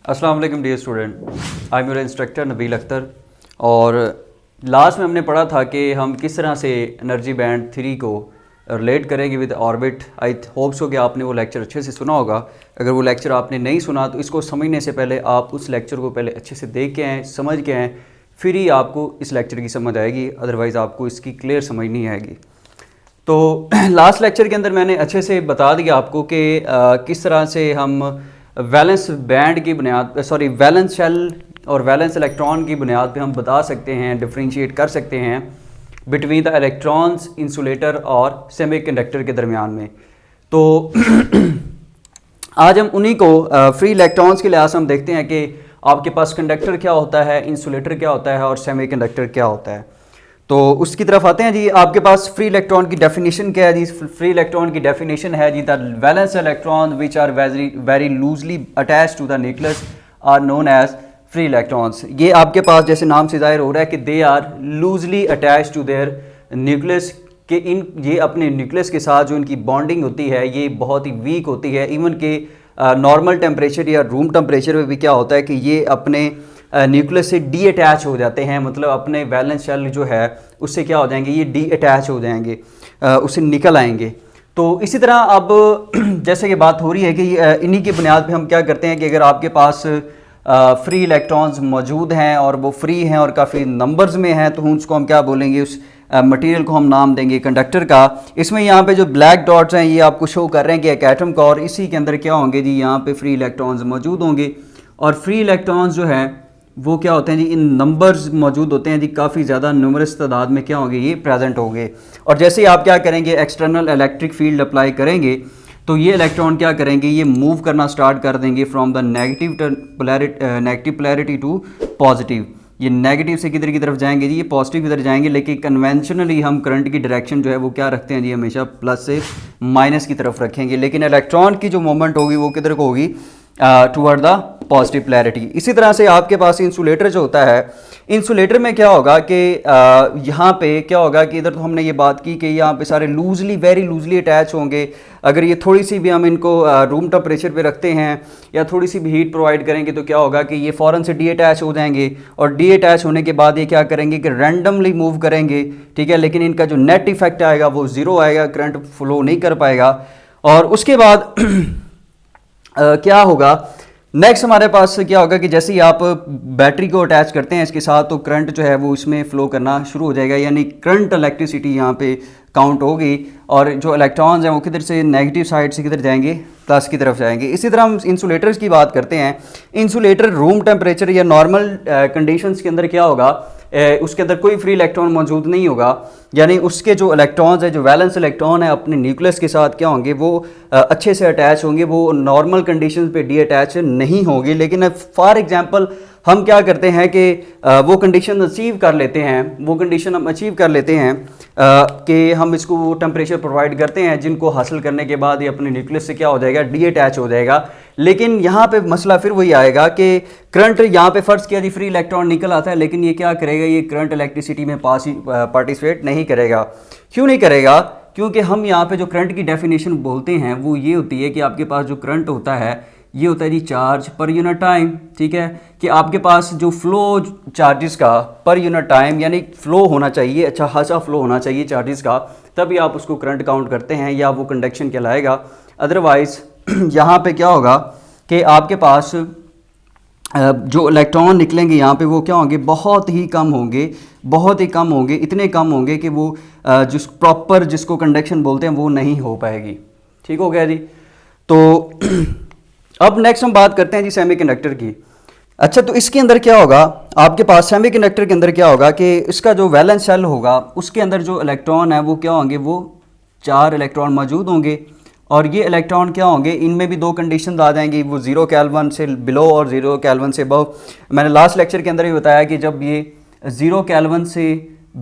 अस्सलाम वालेकुम dear student, I am your instructor Nabeel Akhtar. और लास्ट में हमने पढ़ा था कि हम किस तरह से एनर्जी बैंड 3 को रिलेट करेंगे with orbit. I hope so कि आपने वो लेक्चर अच्छे से सुना होगा। अगर वो लेक्चर आपने नहीं सुना तो इसको समझने से पहले आप उस लेक्चर को पहले अच्छे से देख के आएँ, समझ के आएँ, फिर ही आपको इस लेक्चर की समझ आएगी, अदरवाइज़ आपको इसकी क्लियर समझ नहीं आएगी। तो लास्ट लेक्चर के अंदर मैंने अच्छे से बता दिया आपको कि किस तरह से हम वैलेंस बैंड की बुनियाद वैलेंस शेल और वैलेंस इलेक्ट्रॉन की बुनियाद पे हम बता सकते हैं, डिफरेंशिएट कर सकते हैं बिटवीन द इलेक्ट्रॉन्स, इंसुलेटर और सेमीकंडक्टर के दरमियान में। तो आज हम उन्हीं को फ्री इलेक्ट्रॉन्स के लिहाज से हम देखते हैं कि आपके पास कंडक्टर क्या होता है, इंसुलेटर क्या होता है और सेमीकंडक्टर क्या होता है। तो उसकी तरफ आते हैं जी। आपके पास फ्री इलेक्ट्रॉन की डेफिनेशन क्या है जी? फ्री इलेक्ट्रॉन की डेफिनेशन है जी, the valence electron which are very loosely attach to the nucleus are known as free electrons. ये आपके पास जैसे नाम से जाहिर हो रहा है कि they are loosely attach to their nucleus, कि ये अपने न्यूक्लियस के साथ जो इनकी बॉन्डिंग होती है ये बहुत ही वीक होती है। इवन के नॉर्मल टेम्परेचर या रूम टेम्परेचर में भी क्या होता है कि ये अपने न्यूक्लियस से डी अटैच हो जाते हैं, मतलब अपने वैलेंस शेल जो है उससे क्या हो जाएंगे, ये डी अटैच हो जाएंगे, उससे निकल आएंगे। तो इसी तरह अब जैसे कि बात हो रही है कि इन्हीं की बुनियाद पे हम क्या करते हैं कि अगर आपके पास फ्री इलेक्ट्रॉन्स मौजूद हैं और वो फ्री हैं और काफ़ी नंबर्स में हैं, तो उसको हम क्या बोलेंगे, उस मटेरियल को हम नाम देंगे कंडक्टर का। इसमें यहाँ पे जो ब्लैक डॉट्स हैं ये आपको शो कर रहे हैं कि एक एटम का, और इसी के अंदर क्या होंगे जी, यहाँ पे फ्री इलेक्ट्रॉन्स मौजूद होंगे। और फ्री इलेक्ट्रॉन्स जो है वो क्या होते हैं जी, इन नंबर्स मौजूद होते हैं जी, काफ़ी ज़्यादा न्यूमरस तादाद में क्या होंगे, ये प्रेजेंट होंगे। और जैसे ही आप क्या करेंगे, एक्सटर्नल इलेक्ट्रिक फील्ड अप्लाई करेंगे तो ये इलेक्ट्रॉन क्या करेंगे, ये मूव करना स्टार्ट कर देंगे from the negative polarity to positive. ये नेगेटिव से किधर की तरफ जाएंगे जी, ये पॉजिटिव की तरफ जाएंगे। लेकिन कन्वेंशनली हम करंट की डायरेक्शन जो है वो क्या रखते हैं जी, हमेशा प्लस से माइनस की तरफ रखेंगे। लेकिन इलेक्ट्रॉन की जो मूवमेंट होगी वो किधर को होगी, टुवर्ड द पॉजिटिव पोलैरिटी। इसी तरह से आपके पास इंसुलेटर जो होता है, इंसुलेटर में क्या होगा कि यहाँ पे क्या होगा कि इधर तो हमने ये बात की कि यहाँ पे सारे वेरी लूजली अटैच होंगे। अगर ये थोड़ी सी भी हम इनको रूम टेम्परेचर पे रखते हैं या थोड़ी सी भी हीट प्रोवाइड करेंगे तो क्या होगा कि ये फ़ौरन से डी अटैच हो जाएंगे। और डी अटैच होने के बाद ये क्या करेंगे कि रैंडमली मूव करेंगे, ठीक है। लेकिन इनका जो नेट इफेक्ट आएगा वो ज़ीरो आएगा, करंट फ्लो नहीं कर पाएगा। और उसके बाद क्या होगा, नेक्स्ट हमारे पास क्या होगा कि जैसे ही आप बैटरी को अटैच करते हैं इसके साथ, तो करंट जो है वो इसमें फ़्लो करना शुरू हो जाएगा, यानी करंट इलेक्ट्रिसिटी यहाँ पे काउंट होगी। और जो इलेक्ट्रॉन्स हैं वो किधर से, नेगेटिव साइड से किधर जाएंगे, प्लस की तरफ जाएंगे। इसी तरह हम इंसुलेटर्स की बात करते हैं। इंसुलेटर रूम टेम्परेचर या नॉर्मल कंडीशंस के अंदर क्या होगा, उसके अंदर कोई फ्री इलेक्ट्रॉन मौजूद नहीं होगा, यानी उसके जो इलेक्ट्रॉन्स है, जो वैलेंस इलेक्ट्रॉन है, अपने न्यूक्लियस के साथ क्या होंगे, वो अच्छे से अटैच होंगे, वो नॉर्मल कंडीशंस पे डी अटैच नहीं होंगे। लेकिन फॉर एग्जांपल हम क्या करते हैं कि वो कंडीशन अचीव कर लेते हैं, वो कंडीशन हम अचीव कर लेते हैं कि हम इसको टेम्परेचर प्रोवाइड करते हैं, जिनको हासिल करने के बाद ये अपने न्यूक्लियस से क्या हो जाएगा, डी अटैच हो जाएगा। लेकिन यहाँ पे मसला फिर वही आएगा कि करंट, यहाँ पे फर्ज किया जी फ्री इलेक्ट्रॉन निकल आता है, लेकिन ये क्या करेगा, ये करंट इलेक्ट्रिसिटी में पार्टिसिपेट नहीं करेगा। क्यों नहीं करेगा? क्योंकि हम यहाँ पे जो करंट की डेफिनेशन बोलते हैं वो ये होती है कि आपके पास जो करंट होता है ये होता है जी चार्ज पर यूनिट टाइम, ठीक है। कि आपके पास जो फ्लो चार्जेस का पर यूनिट टाइम, यानी फ्लो होना चाहिए, अच्छा खासा फ्लो होना चाहिए चार्जेस का, तभी आप उसको करंट काउंट करते हैं या वो कंडक्शन कहलाएगा। अदरवाइज़ यहाँ पे क्या होगा कि आपके पास जो इलेक्ट्रॉन निकलेंगे यहाँ पे वो क्या होंगे, बहुत ही कम होंगे, बहुत ही कम होंगे, इतने कम होंगे कि वो जिस प्रॉपर जिसको कंडक्शन बोलते हैं वो नहीं हो पाएगी। ठीक हो गया जी। तो अब नेक्स्ट हम बात करते हैं जी सेमीकंडक्टर की। अच्छा, तो इसके अंदर क्या होगा, आपके पास सेमीकंडक्टर के अंदर क्या होगा कि इसका जो वैलेंस शेल होगा उसके अंदर जो इलेक्ट्रॉन है वो क्या होंगे, वो 4 इलेक्ट्रॉन मौजूद होंगे। और ये इलेक्ट्रॉन क्या होंगे, इनमें भी 2 कंडीशंस आ जाएंगी, वो 0 केल्विन से बिलो और 0 केल्विन से अबव। मैंने लास्ट लेक्चर के अंदर ही बताया कि जब ये 0 केल्विन से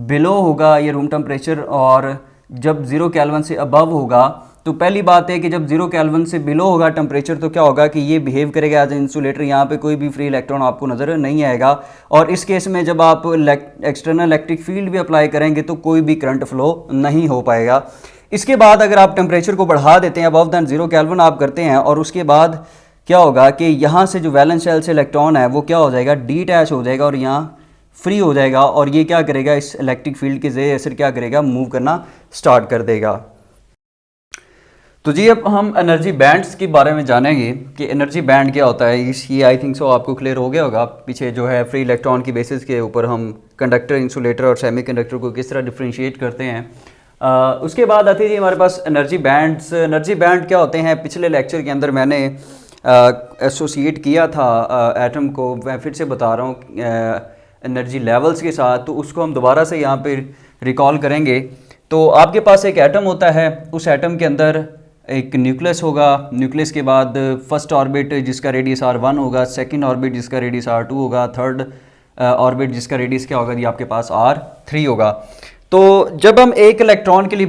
बिलो होगा ये रूम टेम्परेचर, और जब 0 केल्विन से अबव होगा, तो पहली बात है कि जब 0 केल्विन से बिलो होगा टेम्परेचर तो क्या होगा कि ये बिहेव करेगा एज इंसुलेटर, यहाँ पे कोई भी फ्री इलेक्ट्रॉन आपको नज़र नहीं आएगा। और इस केस में जब आप एक्सटर्नल इलेक्ट्रिक फील्ड भी अप्लाई करेंगे तो कोई भी करंट फ्लो नहीं हो पाएगा। इसके बाद अगर आप टेम्परेचर को बढ़ा देते हैं, अबव दैन 0 केल्विन आप करते हैं, और उसके बाद क्या होगा कि यहाँ से जो वैलेंस शेल से इलेक्ट्रॉन है वो क्या हो जाएगा, डीटैच हो जाएगा और यहाँ फ्री हो जाएगा, और ये क्या करेगा, इस इलेक्ट्रिक फील्ड के ज़रिए असर क्या करेगा, मूव करना स्टार्ट कर देगा। तो जी अब हम एनर्जी बैंड्स के बारे में जानेंगे कि एनर्जी बैंड क्या होता है। ये आई थिंक सो आपको क्लियर हो गया होगा। पीछे जो है फ्री इलेक्ट्रॉन की बेसिस के ऊपर हम कंडक्टर, इंसुलेटर और सेमीकंडक्टर को किस तरह डिफरेंशिएट करते हैं। उसके बाद आती है हमारे पास एनर्जी बैंड्स। एनर्जी बैंड क्या होते हैं, पिछले लेक्चर के अंदर मैंने एसोसिएट किया था एटम को, मैं फिर से बता रहा हूँ एनर्जी लेवल्स के साथ, तो उसको हम दोबारा से यहाँ पे रिकॉल करेंगे। तो आपके पास एक एटम होता है, उस एटम के अंदर एक न्यूक्लियस होगा, न्यूक्लियस के बाद फर्स्ट ऑर्बिट जिसका रेडियस r1 होगा, सेकंड ऑर्बिट जिसका रेडियस r2 होगा, थर्ड ऑर्बिट जिसका रेडियस क्या होगा जी आपके पास r3 होगा। तो जब हम एक इलेक्ट्रॉन के लिए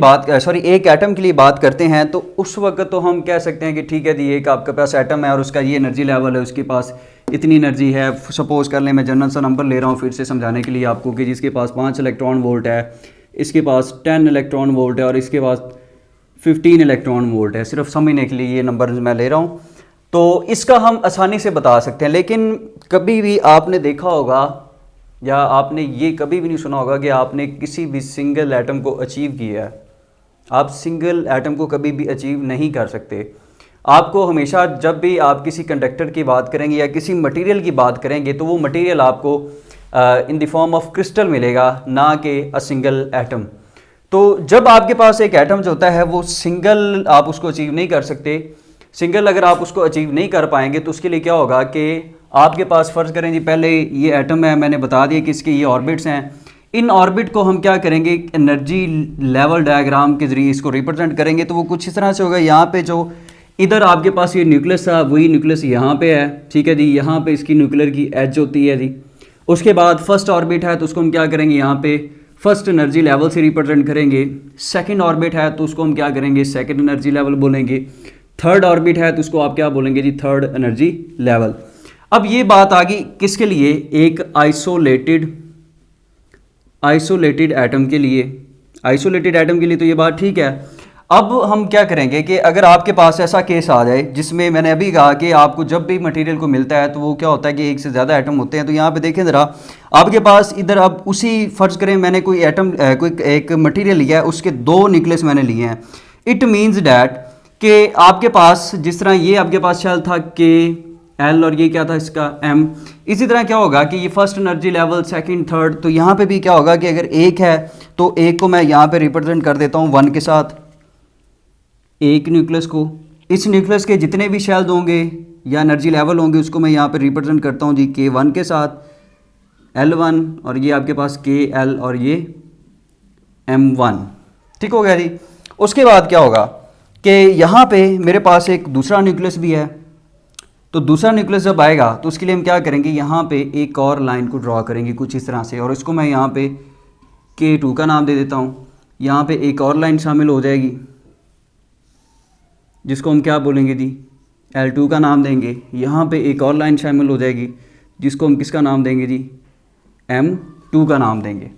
एक एटम के लिए बात करते हैं तो उस वक्त तो हम कह सकते हैं कि ठीक है जी, एक आपके पास एटम है और उसका ये एनर्जी लेवल है, उसके पास इतनी एनर्जी है। सपोज कर लें, मैं जनरल सा नंबर ले रहा हूँ फिर से समझाने के लिए आपको, कि जिसके पास 5 इलेक्ट्रॉन वोल्ट है, इसके पास 10 इलेक्ट्रॉन वोल्ट है और इसके पास 15 इलेक्ट्रॉन वोल्ट है। सिर्फ समझने के लिए ये नंबर मैं ले रहा हूँ, तो इसका हम आसानी से बता सकते हैं। लेकिन कभी भी आपने देखा होगा या आपने ये कभी भी नहीं सुना होगा कि आपने किसी भी सिंगल एटम को अचीव किया है। आप सिंगल एटम को कभी भी अचीव नहीं कर सकते। आपको हमेशा जब भी आप किसी कंडक्टर की बात करेंगे या किसी मटेरियल की बात करेंगे तो वो मटेरियल आपको in the form of crystal मिलेगा, ना कि अ सिंगल एटम। तो जब आपके पास एक एटम जो होता है वो सिंगल आप उसको अचीव नहीं कर सकते। सिंगल अगर आप उसको अचीव नहीं कर पाएंगे तो उसके लिए क्या होगा कि आपके पास फ़र्ज़ करें जी, पहले ये एटम है, मैंने बता दिया कि इसके ये ऑर्बिट्स हैं। इन ऑर्बिट को हम क्या करेंगे, एनर्जी लेवल डायग्राम के ज़रिए इसको रिप्रेजेंट करेंगे। तो वो कुछ इस तरह से होगा, यहाँ पे जो इधर आपके पास ये न्यूक्लियस था, वही न्यूक्लियस यहाँ पे है, ठीक है जी। यहाँ पे इसकी न्यूक्लियर की एज होती है जी। उसके बाद फर्स्ट ऑर्बिट है तो उसको हम क्या करेंगे, यहाँ पे फर्स्ट एनर्जी लेवल से रिप्रेजेंट करेंगे। सेकंड ऑर्बिट है तो उसको हम क्या करेंगे, सेकंड एनर्जी लेवल बोलेंगे। थर्ड ऑर्बिट है तो उसको आप क्या बोलेंगे जी, थर्ड एनर्जी लेवल। अब ये बात आ गई किसके लिए, एक आइसोलेटेड एटम के लिए। आइसोलेटेड एटम के लिए तो ये बात ठीक है। अब हम क्या करेंगे कि अगर आपके पास ऐसा केस आ जाए जिसमें मैंने अभी कहा कि आपको जब भी मटेरियल को मिलता है तो वो क्या होता है कि एक से ज़्यादा एटम होते हैं। तो यहाँ पे देखें ज़रा, आपके पास इधर अब उसी फ़र्ज़ करें मैंने कोई एटम कोई एक मटेरियल लिया है, उसके 2 न्यूक्लियस मैंने लिए हैं। इट मीन्स डैट कि आपके पास जिस तरह ये आपके पास शेल था के एल और ये क्या था इसका एम, इसी तरह क्या होगा कि ये first energy level, second, third. तो यहाँ पे भी क्या होगा कि अगर एक है तो एक को मैं यहाँ पे रिप्रेजेंट कर देता हूँ 1 के साथ, एक न्यूक्लियस को। इस न्यूक्लियस के जितने भी शेल्स होंगे या एनर्जी लेवल होंगे उसको मैं यहाँ पे रिप्रेजेंट करता हूँ जी K1 के साथ, L1, और ये आपके पास KL और ये M1। ठीक हो गया जी। उसके बाद क्या होगा कि यहाँ पे मेरे पास एक दूसरा न्यूक्लियस भी है। तो दूसरा न्यूक्लियस जब आएगा तो उसके लिए हम क्या करेंगे, यहाँ पे एक और लाइन को ड्रॉ करेंगे कुछ इस तरह से, और इसको मैं यहाँ पे K2 का नाम दे देता हूँ। यहाँ पे एक और लाइन शामिल हो जाएगी जिसको हम क्या बोलेंगे जी, L2 का नाम देंगे। यहाँ पे एक और लाइन शामिल हो जाएगी जिसको हम किसका नाम देंगे जी, M2 का नाम देंगे।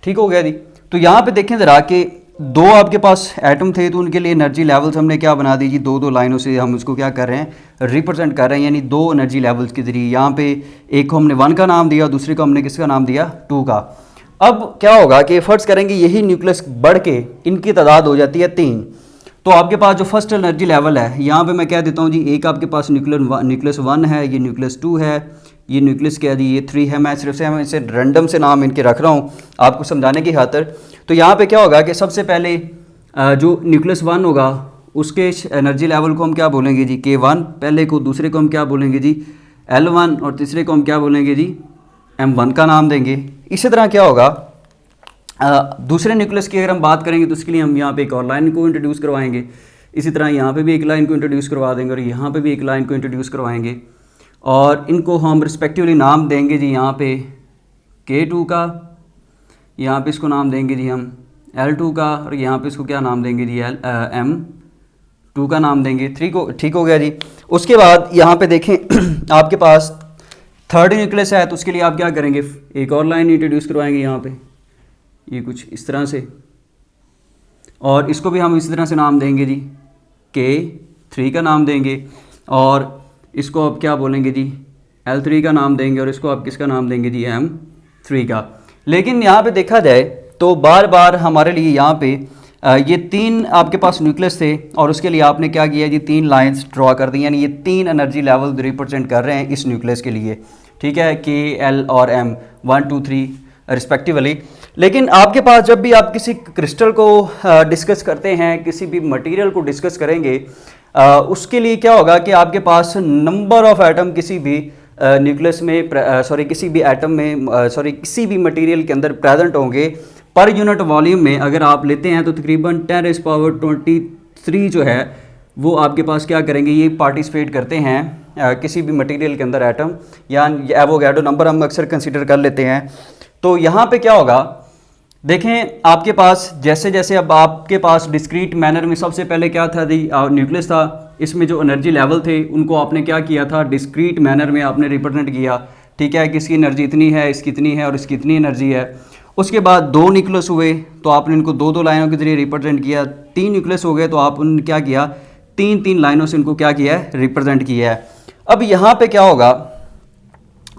ठीक हो गया जी। तो यहाँ पे देखें ज़रा कि 2 आपके पास एटम थे तो उनके लिए एनर्जी लेवल्स हमने क्या बना दी जी, 2 लाइनों से हम उसको क्या कर रहे हैं, रिप्रेजेंट कर रहे हैं, यानी 2 एनर्जी लेवल्स के ज़रिए। यहाँ पे एक को हमने 1 का नाम दिया, दूसरे को हमने किसका नाम दिया, 2 का। अब क्या होगा कि फ़र्ज़ करेंगे यही न्यूक्लियस बढ़ के इनकी तादाद हो जाती है 3। तो आपके पास जो फर्स्ट एनर्जी लेवल है, यहाँ पे मैं कह देता हूँ जी, एक आपके पास न्यूक्लियस 1 है, ये न्यूक्लियस 2 है, ये न्यूक्लियस क्या जी, ये 3 है। मैं सिर्फ से इसे रैंडम से नाम इनके रख रहा हूँ आपको समझाने की खातिर। तो यहाँ पे क्या होगा कि सबसे पहले जो न्यूक्लियस 1 होगा उसके एनर्जी लेवल को हम क्या बोलेंगे जी, K1 पहले को, दूसरे को हम क्या बोलेंगे जी, L1, और तीसरे को हम क्या बोलेंगे जी, M1 का नाम देंगे। इसी तरह क्या होगा, दूसरे न्यूक्लियस की अगर हम बात करेंगे तो उसके लिए हम यहाँ पे एक और लाइन को इंट्रोड्यूस करवाएंगे। इसी तरह यहाँ पे भी एक लाइन को इंट्रोड्यूस करवा देंगे और यहाँ पे भी एक लाइन को इंट्रोड्यूस करवाएंगे, और इनको हम रिस्पेक्टिवली नाम देंगे जी, यहाँ पे K2 का, यहाँ पे इसको नाम देंगे जी हम L2 का, और यहाँ पे इसको क्या नाम देंगे जी, M2 का नाम देंगे। ठीक हो गया जी। उसके बाद यहाँ पे देखें आपके पास थर्ड न्यूक्लियस है तो उसके लिए आप क्या करेंगे, एक और लाइन इंट्रोड्यूस करवाएंगे यहाँ पे, ये कुछ इस तरह से, और इसको भी हम इसी तरह से नाम देंगे जी, K3 का नाम देंगे। और इसको आप क्या बोलेंगे जी, L3 का नाम देंगे, और इसको आप किसका नाम देंगे जी, M3 का। लेकिन यहाँ पे देखा जाए तो बार बार हमारे लिए यहाँ पे ये 3 आपके पास न्यूक्लियस थे, और उसके लिए आपने क्या किया जी, 3 लाइंस ड्रॉ कर दी, यानी ये 3 एनर्जी लेवल रिप्रेजेंट कर रहे हैं इस न्यूक्लियस के लिए, ठीक है, K, L और M 1 2 3 रिस्पेक्टिवली। लेकिन आपके पास जब भी आप किसी क्रिस्टल को डिस्कस करते हैं, किसी भी मटेरियल को डिस्कस करेंगे, उसके लिए क्या होगा कि आपके पास नंबर ऑफ एटम किसी भी न्यूक्लियस में किसी भी एटम में किसी भी मटेरियल के अंदर प्रेजेंट होंगे पर यूनिट वॉल्यूम में। अगर आप लेते हैं तो तकरीबन 10⁻23 जो है वो आपके पास क्या करेंगे, ये पार्टिसिपेट करते हैं किसी भी मटेरियल के अंदर एटम, या एवोगैड्रो नंबर हम अक्सर कंसीडर कर लेते हैं। तो यहाँ पे क्या होगा, देखें आपके पास जैसे जैसे अब आपके पास डिस्क्रीट मैनर में सबसे पहले क्या था जी, न्यूक्लियस था, इसमें जो एनर्जी लेवल थे उनको आपने क्या किया था, डिस्क्रीट मैनर में आपने रिप्रेजेंट किया, ठीक है, किसकी एनर्जी इतनी है, इसकी इतनी है और इसकी इतनी एनर्जी है। उसके बाद 2 न्यूक्लियस हुए तो आपने इनको 2 लाइनों के जरिए रिप्रेजेंट किया। 3 न्यूक्लियस हो गए तो आप उन्होंने क्या किया, 3 लाइनों से इनको क्या किया है, रिप्रेजेंट किया है। अब यहाँ पे क्या होगा,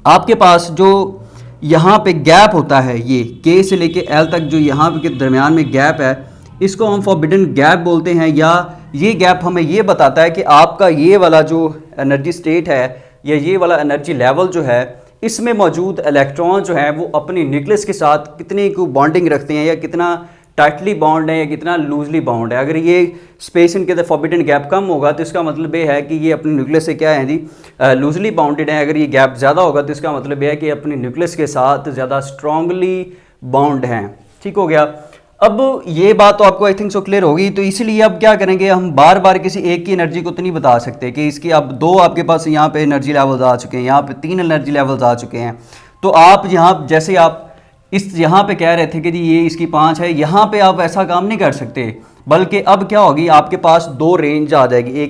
आपके पास जो यहाँ पे गैप होता है, ये K से लेके L तक जो यहाँ के दरमियान में गैप है, इसको हम फॉरबिडन गैप बोलते हैं, या ये गैप हमें ये बताता है कि आपका ये वाला जो एनर्जी स्टेट है या ये वाला एनर्जी लेवल जो है, इसमें मौजूद इलेक्ट्रॉन जो है वो अपनी न्यूक्लियस के साथ कितनी को बॉन्डिंग रखते हैं, या कितना टाइटली बॉन्ड है या कितना लूजली बॉन्ड है। अगर ये स्पेस इनके फॉरबिडन गैप कम होगा तो इसका मतलब ये है कि ये अपने न्यूक्लियस से क्या है जी, लूजली बाउंडेड है। अगर ये गैप ज़्यादा होगा तो इसका मतलब ये है कि अपने न्यूक्लियस के साथ ज़्यादा स्ट्रांगली बॉन्ड हैं। ठीक हो गया। अब ये बात तो आपको आई थिंक सो क्लियर होगी। तो इसीलिए अब क्या करेंगे, हम बार बार किसी एक की एनर्जी को तो नहीं बता सकते कि इसकी अब 2 आपके पास यहाँ पे एनर्जी लेवल्स आ चुके हैं, यहाँ पे 3 एनर्जी लेवल्स आ चुके हैं। तो आप यहाँ जैसे आप इस यहाँ पे कह रहे थे कि जी ये इसकी 5 है, यहाँ पे आप ऐसा काम नहीं कर सकते, बल्कि अब क्या होगी, आपके पास 2 रेंज आ जाएगी,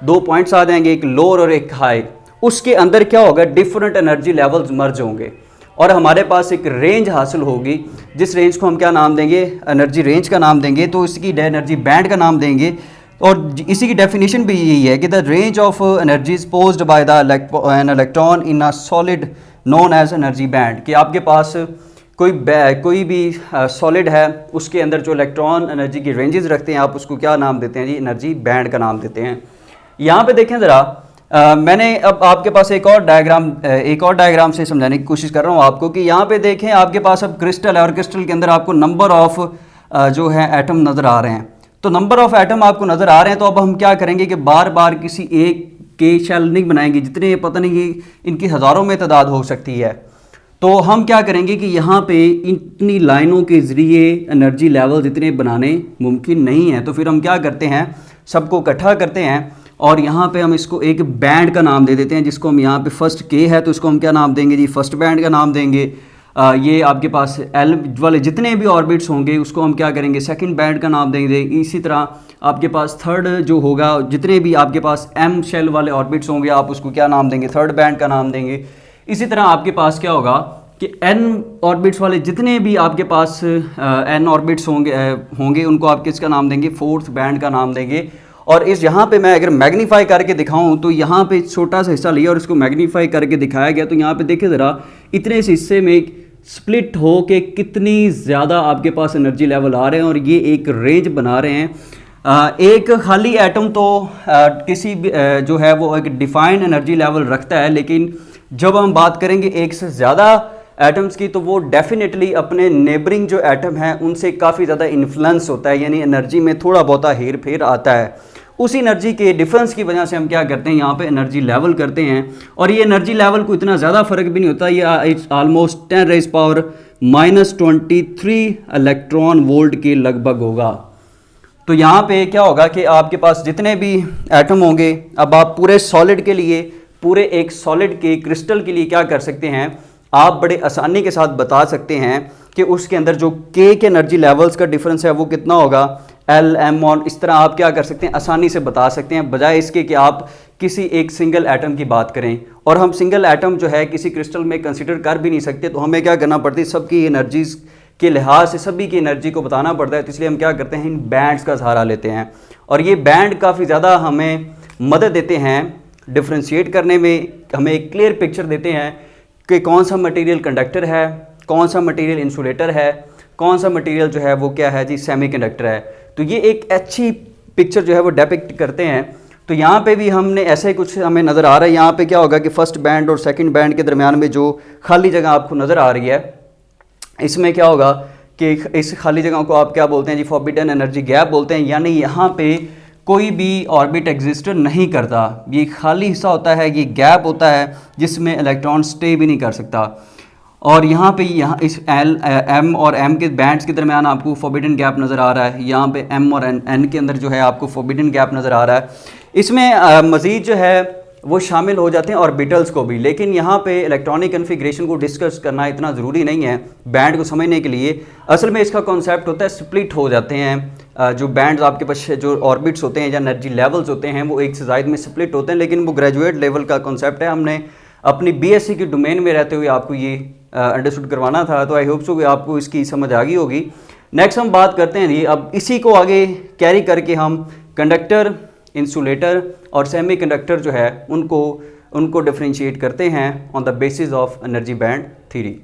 2 पॉइंट्स आ जाएंगे, एक लोअर और एक हाई। उसके अंदर क्या होगा, डिफरेंट एनर्जी लेवल्स मर्ज होंगे और हमारे पास एक रेंज हासिल होगी, जिस रेंज को हम क्या नाम देंगे, एनर्जी रेंज का नाम देंगे। तो इसकी एनर्जी बैंड का नाम देंगे। और इसी की डेफिनेशन भी यही है कि the range of energies posed by the an electron in a solid known as energy band. कि आपके पास कोई भी सॉलिड है, उसके अंदर जो इलेक्ट्रॉन एनर्जी की रेंजेस रखते हैं, आप उसको क्या नाम देते हैं जी, एनर्जी बैंड का नाम देते हैं। यहाँ पे देखें ज़रा, मैंने अब आपके पास एक और डायग्राम से समझाने की कोशिश कर रहा हूँ आपको, कि यहाँ पे देखें आपके पास अब क्रिस्टल है और क्रिस्टल के अंदर आपको नंबर ऑफ जो है एटम नज़र आ रहे हैं। तो नंबर ऑफ एटम आपको नज़र आ रहे हैं, तो अब हम क्या करेंगे कि बार बार किसी एक के शेल नहीं बनाएंगे, जितने पता नहीं इनकी हज़ारों में तादाद हो सकती है। तो हम क्या करेंगे कि यहाँ पे इतनी लाइनों के ज़रिए एनर्जी लेवल इतने बनाने मुमकिन नहीं है। तो फिर हम क्या करते हैं, सबको इकट्ठा करते हैं और यहाँ पे हम इसको एक बैंड का नाम दे देते हैं, जिसको हम यहाँ पे फर्स्ट के है तो इसको हम क्या नाम देंगे जी, फर्स्ट बैंड का नाम देंगे। ये आपके पास एल वाले जितने भी ऑर्बिट्स होंगे उसको हम क्या करेंगे, सेकंड बैंड का नाम देंगे। इसी तरह आपके पास थर्ड जो होगा, जितने भी आपके पास एम शेल वाले ऑर्बिट्स होंगे आप उसको क्या नाम देंगे, थर्ड बैंड का नाम देंगे। इसी तरह आपके पास क्या होगा कि एन ऑर्बिट्स वाले जितने भी आपके पास एन ऑर्बिट्स होंगे उनको आप किसका नाम देंगे, फोर्थ बैंड का नाम देंगे। और इस यहाँ पे मैं अगर मैग्नीफाई करके दिखाऊं तो यहाँ पे छोटा सा हिस्सा लिया और इसको मैग्नीफाई करके दिखाया गया। तो यहाँ पे देखिए ज़रा, इतने से हिस्से में स्प्लिट हो के कितनी ज़्यादा आपके पास एनर्जी लेवल आ रहे हैं और ये एक रेंज बना रहे हैं। एक खाली एटम तो किसी भी जो है वो एक डिफाइंड एनर्जी लेवल रखता है, लेकिन जब हम बात करेंगे एक से ज़्यादा एटम्स की तो वो डेफिनेटली अपने नेबरिंग जो एटम है उनसे काफ़ी ज़्यादा इन्फ्लुएंस होता है, यानी एनर्जी में थोड़ा बहुत हेर फेर आता है। उस एनर्जी के डिफरेंस की वजह से हम क्या करते हैं, यहाँ पे एनर्जी लेवल करते हैं। और ये एनर्जी लेवल को इतना ज़्यादा फ़र्क भी नहीं होता, ये ऑलमोस्ट 10⁻⁻³ इलेक्ट्रॉन वोल्ट के लगभग होगा। तो यहाँ पे क्या होगा कि आपके पास जितने भी एटम होंगे, अब आप पूरे सॉलिड के लिए, पूरे एक सॉलिड के क्रिस्टल के लिए क्या कर सकते हैं, आप बड़े आसानी के साथ बता सकते हैं कि उसके अंदर जो के एनर्जी लेवल्स का डिफरेंस है वो कितना होगा, एल एम। और इस तरह आप क्या कर सकते हैं, आसानी से बता सकते हैं, बजाय इसके कि आप किसी एक सिंगल एटम की बात करें। और हम सिंगल एटम जो है किसी क्रिस्टल में कंसिडर कर भी नहीं सकते, तो हमें क्या करना पड़ता है, सबकी एनर्जीज के लिहाज से सभी की एनर्जी को बताना पड़ता है। तो इसलिए हम क्या करते हैं, इन बैंड्स का सहारा लेते हैं। और ये बैंड काफ़ी ज़्यादा हमें मदद देते हैं डिफ्रेंशिएट करने में हमें एक क्लियर पिक्चर देते हैं कि कौन सा मटेरियल कंडक्टर है, कौन सा मटेरियल इंसुलेटर है, कौन सा मटेरियल जो है वो क्या है जी सेमीकंडक्टर है। तो ये एक अच्छी पिक्चर जो है वो डिपिक्ट करते हैं। तो यहाँ पे भी हमने ऐसा ही कुछ हमें नज़र आ रहा है। यहाँ पे क्या होगा कि फर्स्ट बैंड और सेकंड बैंड के दरमियान में जो खाली जगह आपको नज़र आ रही है, इसमें क्या होगा कि इस खाली जगह को आप क्या बोलते हैं जी, फॉरबिडन एनर्जी गैप बोलते हैं। यानी यहाँ पे कोई भी ऑर्बिट एग्जिस्ट नहीं करता, ये खाली हिस्सा होता है, ये गैप होता है जिसमें इलेक्ट्रॉन स्टे भी नहीं कर सकता। और यहाँ पे इस एम और एम के बैंड्स के दरमियान आपको फॉरबिडन गैप नज़र आ रहा है। यहाँ पे एम और एन के अंदर जो है आपको फॉरबिडन गैप नज़र आ रहा है। इसमें मज़ीद जो है वो शामिल हो जाते हैं ऑर्बिटल्स को भी, लेकिन यहाँ पे इलेक्ट्रॉनिक कन्फिग्रेशन को डिस्कस करना इतना ज़रूरी नहीं है बैंड को समझने के लिए। असल में इसका कॉन्सेप्ट होता है स्प्लिट हो जाते हैं जो बैंड्स आपके पास जो ऑर्बिट्स होते हैं या एनर्जी लेवल्स होते हैं वो एक से ज़ायद में स्प्लिट होते हैं, लेकिन वो ग्रेजुएट लेवल का कॉन्सेप्ट है। हमने अपनी बीएससी की डोमेन में रहते हुए आपको ये अंडरस्टूड करवाना था। तो आई होप सो कि आपको इसकी समझ आ गई होगी। नेक्स्ट हम बात करते हैं जी, अब इसी को आगे कैरी करके हम कंडक्टर, इंसुलेटर और सेमीकंडक्टर जो है उनको डिफरेंशिएट करते हैं on the basis of energy band theory.